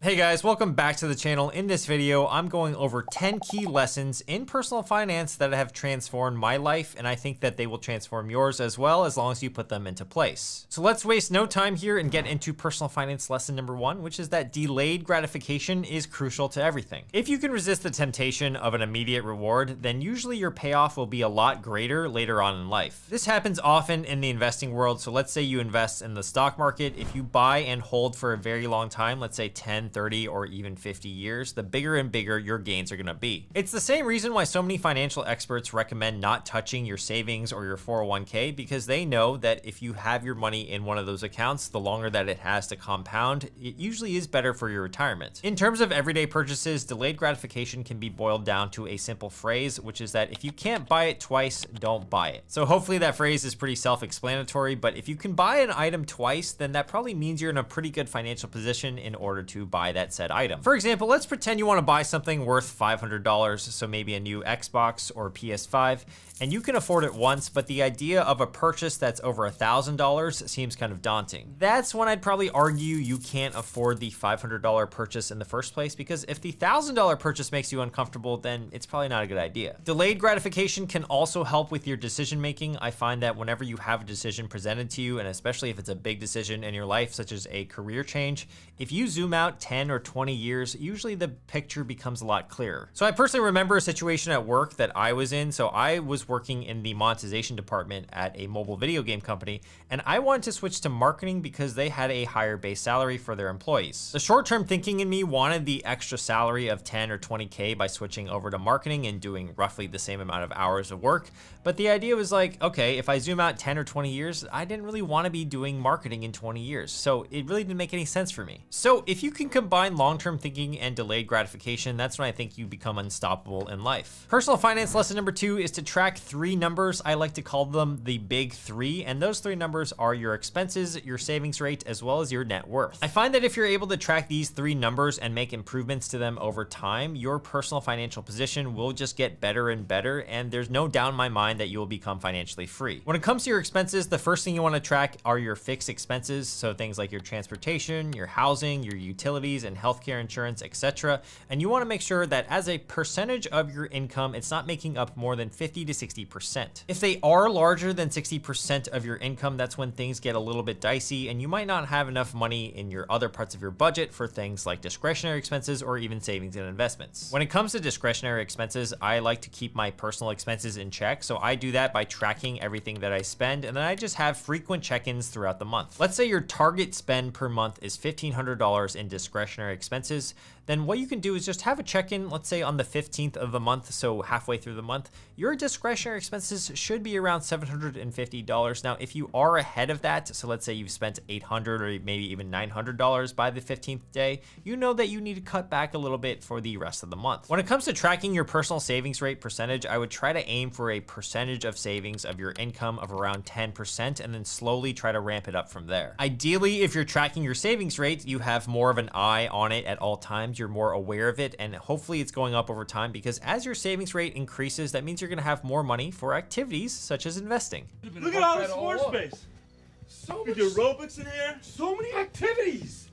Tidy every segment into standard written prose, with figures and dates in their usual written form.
Hey guys, welcome back to the channel. In this video, I'm going over 10 key lessons in personal finance that have transformed my life, and I think that they will transform yours as well, as long as you put them into place. So let's waste no time here and get into personal finance lesson number 1, which is that delayed gratification is crucial to everything. If you can resist the temptation of an immediate reward, then usually your payoff will be a lot greater later on in life. This happens often in the investing world. So let's say you invest in the stock market. If you buy and hold for a very long time, let's say 10, 30, or even 50 years, the bigger and bigger your gains are gonna be. It's the same reason why so many financial experts recommend not touching your savings or your 401k, because they know that if you have your money in one of those accounts, the longer that it has to compound, it usually is better for your retirement. In terms of everyday purchases, delayed gratification can be boiled down to a simple phrase, which is that if you can't buy it twice, don't buy it. So hopefully that phrase is pretty self-explanatory, but if you can buy an item twice, then that probably means you're in a pretty good financial position in order to buy that said item. For example, let's pretend you want to buy something worth $500, so maybe a new Xbox or PS5, and you can afford it once, but the idea of a purchase that's over $1,000 seems kind of daunting. That's when I'd probably argue you can't afford the $500 purchase in the first place, because if the $1,000 purchase makes you uncomfortable, then it's probably not a good idea. Delayed gratification can also help with your decision making. I find that whenever you have a decision presented to you, and especially if it's a big decision in your life, such as a career change, if you zoom out 10 or 20 years, usually the picture becomes a lot clearer. So I personally remember a situation at work that I was in. So I was working in the monetization department at a mobile video game company, and I wanted to switch to marketing because they had a higher base salary for their employees. The short-term thinking in me wanted the extra salary of 10 or 20K by switching over to marketing and doing roughly the same amount of hours of work. But the idea was like, okay, if I zoom out 10 or 20 years, I didn't really want to be doing marketing in 20 years. So it really didn't make any sense for me. So if you can combine long-term thinking and delayed gratification, that's when I think you become unstoppable in life. Personal finance lesson number 2 is to track 3 numbers. I like to call them the big 3, and those 3 numbers are your expenses, your savings rate, as well as your net worth. I find that if you're able to track these 3 numbers and make improvements to them over time, your personal financial position will just get better and better, and there's no doubt in my mind that you will become financially free. When it comes to your expenses, the first thing you want to track are your fixed expenses, so things like your transportation, your housing, your utilities, and healthcare insurance, etc. And you want to make sure that as a percentage of your income, it's not making up more than 50 to 60%. If they are larger than 60% of your income, that's when things get a little bit dicey, and you might not have enough money in your other parts of your budget for things like discretionary expenses or even savings and investments. When it comes to discretionary expenses, I like to keep my personal expenses in check. So I do that by tracking everything that I spend, and then I just have frequent check-ins throughout the month. Let's say your target spend per month is $1,500 in discretionary expenses. Then what you can do is just have a check-in, let's say on the 15th of the month, so halfway through the month. Your discretionary expenses should be around $750. Now, if you are ahead of that, so let's say you've spent $800 or maybe even $900 by the 15th day, you know that you need to cut back a little bit for the rest of the month. When it comes to tracking your personal savings rate percentage, I would try to aim for a percentage of savings of your income of around 10%, and then slowly try to ramp it up from there. Ideally, if you're tracking your savings rate, you have more of an eye on it at all times. You're more aware of it, and hopefully it's going up over time, because as your savings rate increases, that means you're gonna have more money for activities such as investing. Look at all this floor space. So You can do aerobics in here. so many activities.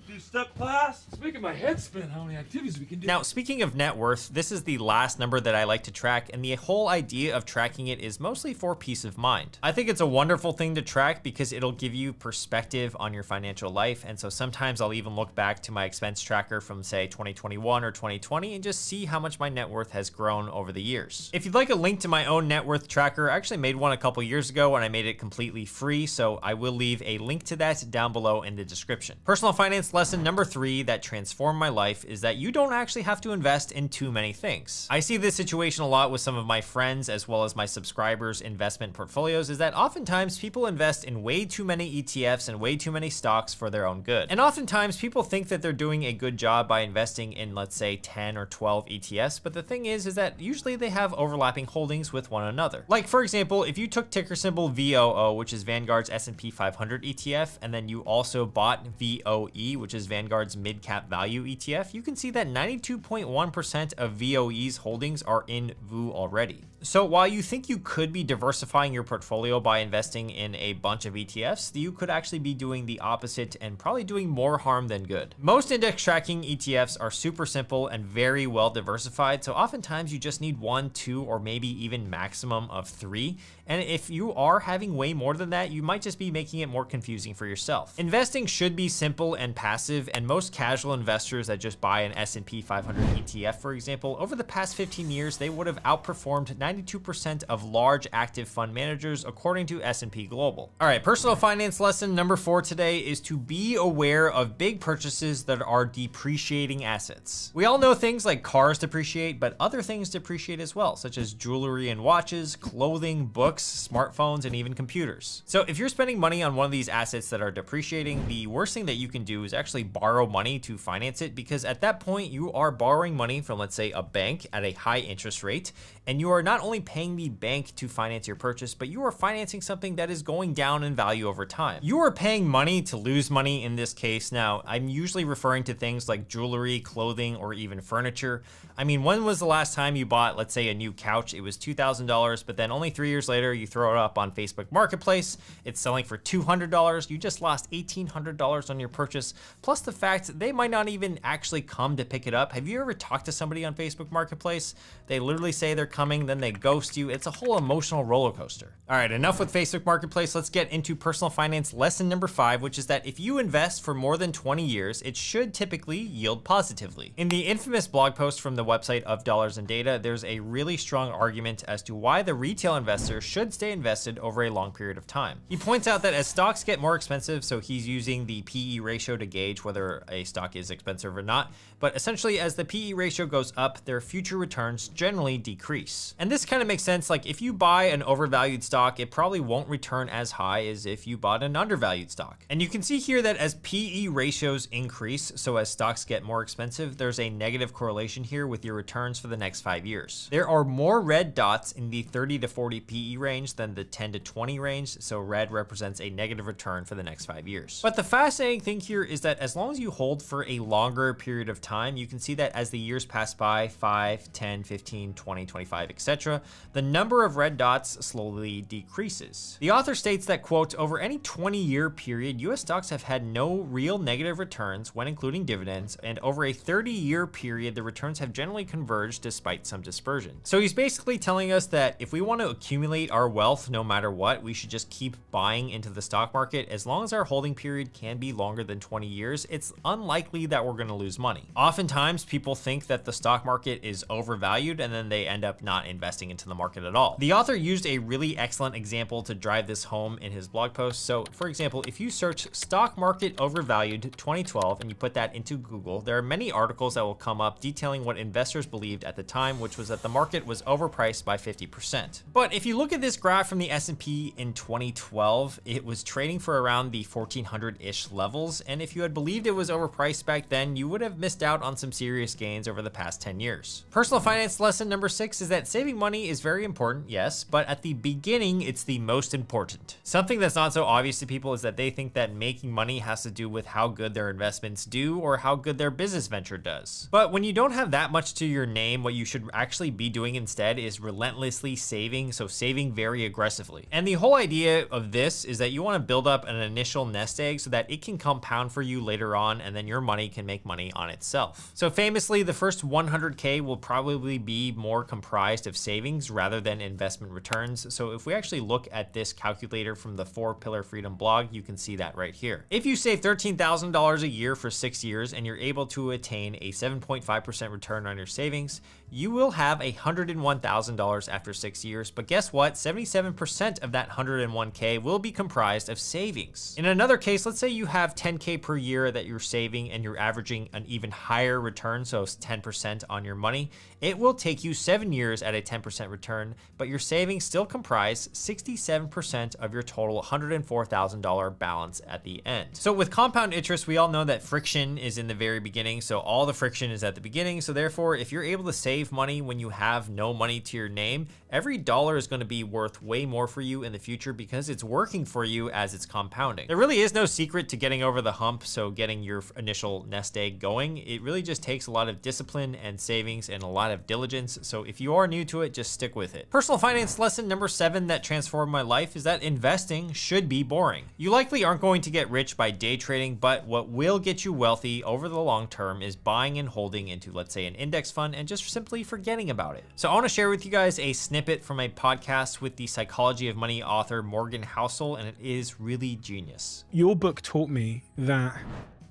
Do step class. It's making my head spin how many activities we can do. Now, speaking of net worth, this is the last number that I like to track, and the whole idea of tracking it is mostly for peace of mind. I think it's a wonderful thing to track because it'll give you perspective on your financial life, and so sometimes I'll even look back to my expense tracker from, say, 2021 or 2020 and just see how much my net worth has grown over the years. If you'd like a link to my own net worth tracker, I actually made one a couple years ago and I made it completely free, so I will leave a link to that down below in the description. Personal finance lesson number 3 that transformed my life is that you don't actually have to invest in too many things. I see this situation a lot with some of my friends as well as my subscribers' investment portfolios, is that oftentimes people invest in way too many ETFs and way too many stocks for their own good. And oftentimes people think that they're doing a good job by investing in, let's say, 10 or 12 ETFs, but the thing is that usually they have overlapping holdings with one another. Like, for example, if you took ticker symbol VOO, which is Vanguard's S&P 500 ETF, and then you also bought VOE, which is Vanguard's mid-cap value ETF, you can see that 92.1% of VOE's holdings are in VOO already. So while you think you could be diversifying your portfolio by investing in a bunch of ETFs, you could actually be doing the opposite and probably doing more harm than good. Most index tracking ETFs are super simple and very well diversified, so oftentimes you just need 1, 2, or maybe even maximum of 3. And if you are having way more than that, you might just be making it more confusing for yourself. Investing should be simple and passive, and most casual investors that just buy an S&P 500 ETF, for example, over the past 15 years, they would have outperformed 92% of large active fund managers, according to S&P Global. All right, personal finance lesson number 4 today is to be aware of big purchases that are depreciating assets. We all know things like cars depreciate, but other things depreciate as well, such as jewelry and watches, clothing, books, smartphones, and even computers. So if you're spending money on one of these assets that are depreciating, the worst thing that you can do is actually borrow money to finance it, because at that point you are borrowing money from, let's say, a bank at a high interest rate, and you are not only paying the bank to finance your purchase, but you are financing something that is going down in value over time. You are paying money to lose money in this case. Now, I'm usually referring to things like jewelry, clothing, or even furniture. I mean, when was the last time you bought, let's say, a new couch? It was $2,000, but then only 3 years later, you throw it up on Facebook Marketplace. It's selling for $200. You just lost $1,800 on your purchase, plus the fact they might not even actually come to pick it up. Have you ever talked to somebody on Facebook Marketplace? They literally say they're coming, then they ghost you. It's a whole emotional roller coaster. All right, enough with Facebook Marketplace. Let's get into personal finance lesson number 5, which is that if you invest for more than 20 years, it should typically yield positively. In the infamous blog post from the website of Dollars and Data, there's a really strong argument as to why the retail investor should stay invested over a long period of time. He points out that as stocks get more expensive, so he's using the PE ratio to gauge whether a stock is expensive or not, but essentially as the PE ratio goes up, their future returns generally decrease. And this kind of makes sense. Like if you buy an overvalued stock, it probably won't return as high as if you bought an undervalued stock. And you can see here that as PE ratios increase, so as stocks get more expensive, there's a negative correlation here with your returns for the next 5 years. There are more red dots in the 30 to 40 PE range than the 10 to 20 range, so red represents a negative return for the next 5 years. But the fascinating thing here is that as long as you hold for a longer period of time, you can see that as the years pass by, 5, 10, 15, 20, 25, etc., the number of red dots slowly decreases. The author states that, quote, over any 20-year period, US stocks have had no real negative returns when including dividends, and over a 30-year period, the returns have generally converged despite some dispersion. So he's basically telling us that if we want to accumulate our wealth no matter what, we should just keep buying into the stock market. As long as our holding period can be longer than 20 years, it's unlikely that we're going to lose money. Oftentimes, people think that the stock market is overvalued and then they end up not investing into the market at all. The author used a really excellent example to drive this home in his blog post. So for example, if you search stock market overvalued 2012 and you put that into Google, there are many articles that will come up detailing what investors believed at the time, which was that the market was overpriced by 50%. But if you look at this graph from the S&P in 2012, it was trading for around the 1400-ish levels. And if you had believed it was overpriced back then, you would have missed out on some serious gains over the past 10 years. Personal finance lesson number 6 is that saving money is very important, yes, but at the beginning, it's the most important. Something that's not so obvious to people is that they think that making money has to do with how good their investments do or how good their business venture does. But when you don't have that much to your name, what you should actually be doing instead is relentlessly saving, so saving very aggressively. And the whole idea of this is that you want to build up an initial nest egg so that it can compound for you later on, and then your money can make money on itself. So famously, the first 100K will probably be more comprised of savings rather than investment returns. So if we actually look at this calculator from the 4 Pillar Freedom blog, you can see that right here. If you save $13,000 a year for 6 years and you're able to attain a 7.5% return on your savings, you will have $101,000 after 6 years. But guess what? 77% of that 101K will be comprised of savings. In another case, let's say you have 10K per year that you're saving and you're averaging an even higher return, so 10% on your money. It will take you 7 years at a 10% return, but your savings still comprise 67% of your total $104,000 balance at the end. So with compound interest, we all know that friction is in the very beginning. So all the friction is at the beginning. So therefore, if you're able to save money when you have no money to your name, every dollar is going to be worth way more for you in the future because it's working for you as it's compounding. There really is no secret to getting over the hump. So getting your initial nest egg going, it really just takes a lot of discipline and savings and a lot of diligence. So if you are new to it, just stick with it. Personal finance lesson number 7 that transformed my life is that investing should be boring. You likely aren't going to get rich by day trading, but what will get you wealthy over the long term is buying and holding into, let's say, an index fund and just simply forgetting about it. So I want to share with you guys a snippet from a podcast with the Psychology of Money author Morgan Housel, and it is really genius. Your book taught me that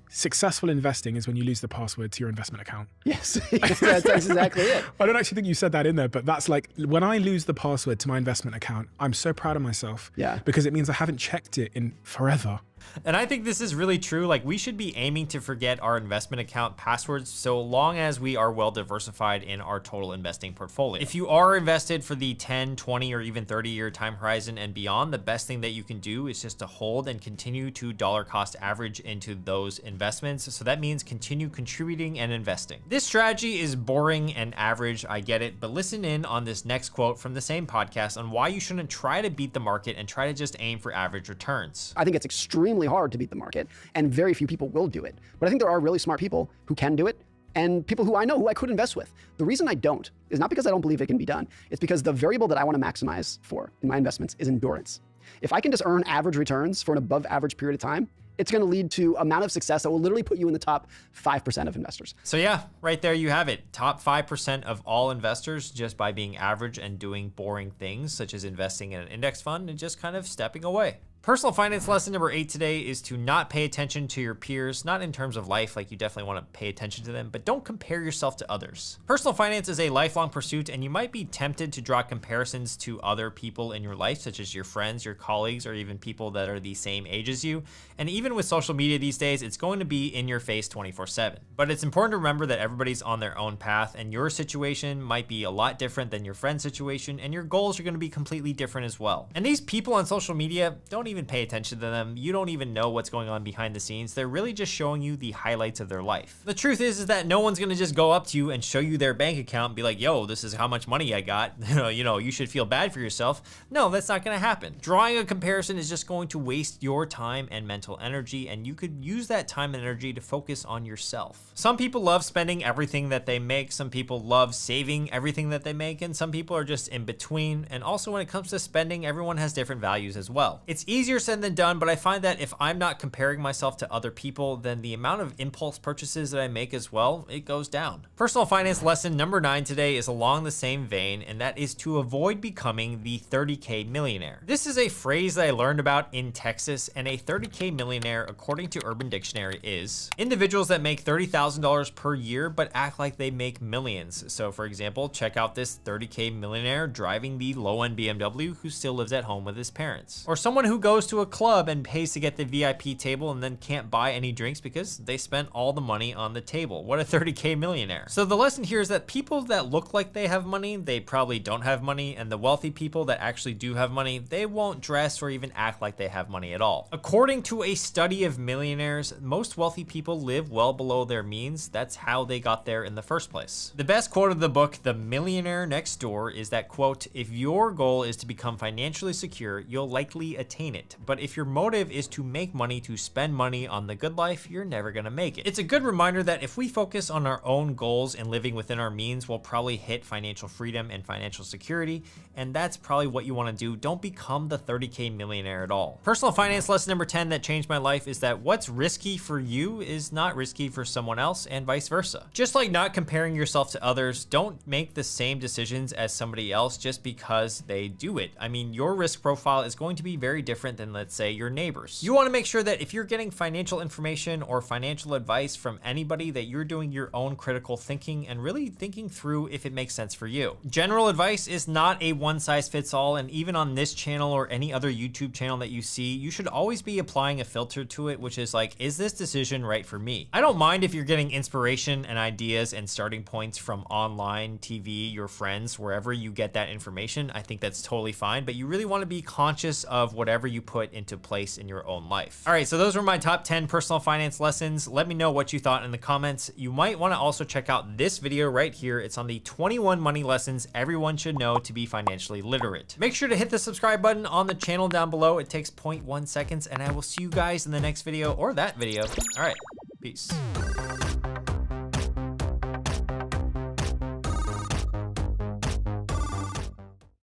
successful investing is when you lose the password to your investment account. Yes, that's exactly it. I don't actually think you said that in there, but that's like, when I lose the password to my investment account, I'm so proud of myself. Yeah. Because it means I haven't checked it in forever. And I think this is really true. Like, we should be aiming to forget our investment account passwords so long as we are well diversified in our total investing portfolio. If you are invested for the 10, 20, or even 30-year time horizon and beyond, the best thing that you can do is just to hold and continue to dollar cost average into those investments. So that means continue contributing and investing. This strategy is boring and average, I get it, but listen in on this next quote from the same podcast on why you shouldn't try to beat the market and try to just aim for average returns. I think it's extremely hard to beat the market, and very few people will do it. But I think there are really smart people who can do it, and people who I know who I could invest with. The reason I don't is not because I don't believe it can be done. It's because the variable that I want to maximize for in my investments is endurance. If I can just earn average returns for an above average period of time, it's going to lead to amount of success that will literally put you in the top 5% of investors. So yeah, right there you have it. Top 5% of all investors just by being average and doing boring things such as investing in an index fund and just kind of stepping away. Personal finance lesson number 8 today is to not pay attention to your peers, not in terms of life, like you definitely want to pay attention to them, but don't compare yourself to others. Personal finance is a lifelong pursuit, and you might be tempted to draw comparisons to other people in your life, such as your friends, your colleagues, or even people that are the same age as you. And even with social media these days, it's going to be in your face 24/7. But it's important to remember that everybody's on their own path, and your situation might be a lot different than your friend's situation, and your goals are going to be completely different as well. And these people on social media, don't even pay attention to them. You don't even know what's going on behind the scenes. They're really just showing you the highlights of their life. The truth is that no one's going to just go up to you and show you their bank account and be like, yo, this is how much money I got. You should feel bad for yourself. No, that's not going to happen. Drawing a comparison is just going to waste your time and mental energy, and you could use that time and energy to focus on yourself. Some people love spending everything that they make. Some people love saving everything that they make, and some people are just in between. And also when it comes to spending, everyone has different values as well. It's easier said than done, but I find that if I'm not comparing myself to other people, then the amount of impulse purchases that I make as well, it goes down. Personal finance lesson number 9 today is along the same vein, and that is to avoid becoming the 30K millionaire. This is a phrase that I learned about in Texas, and a 30K millionaire, according to Urban Dictionary, is individuals that make $30,000 per year but act like they make millions. So for example, check out this 30K millionaire driving the low-end BMW who still lives at home with his parents. Or someone who goes to a club and pays to get the VIP table and then can't buy any drinks because they spent all the money on the table. What a 30K millionaire. So the lesson here is that people that look like they have money, they probably don't have money, and the wealthy people that actually do have money, they won't dress or even act like they have money at all. According to a study of millionaires, most wealthy people live well below their means. That's how they got there in the first place. The best quote of the book, The Millionaire Next Door, is that, quote, "If your goal is to become financially secure, you'll likely attain it. But if your motive is to make money, to spend money on the good life, you're never gonna make it." It's a good reminder that if we focus on our own goals and living within our means, we'll probably hit financial freedom and financial security, and that's probably what you wanna do. Don't become the 30K millionaire at all. Personal finance lesson number 10 that changed my life is that what's risky for you is not risky for someone else, and vice versa. Just like not comparing yourself to others, don't make the same decisions as somebody else just because they do it. I mean, your risk profile is going to be very different than, let's say, your neighbors. You want to make sure that if you're getting financial information or financial advice from anybody, that you're doing your own critical thinking and really thinking through if it makes sense for you. General advice is not a one-size-fits-all, and even on this channel or any other YouTube channel that you see, you should always be applying a filter to it, which is like, is this decision right for me? I don't mind if you're getting inspiration and ideas and starting points from online, TV, your friends, wherever you get that information. I think that's totally fine, but you really want to be conscious of whatever you put into place in your own life. All right, so those were my top 10 personal finance lessons. Let me know what you thought in the comments. You might want to also check out this video right here. It's on the 21 money lessons everyone should know to be financially literate. Make sure to hit the subscribe button on the channel down below. It takes 0.1 seconds, and I will see you guys in the next video or that video. All right, peace.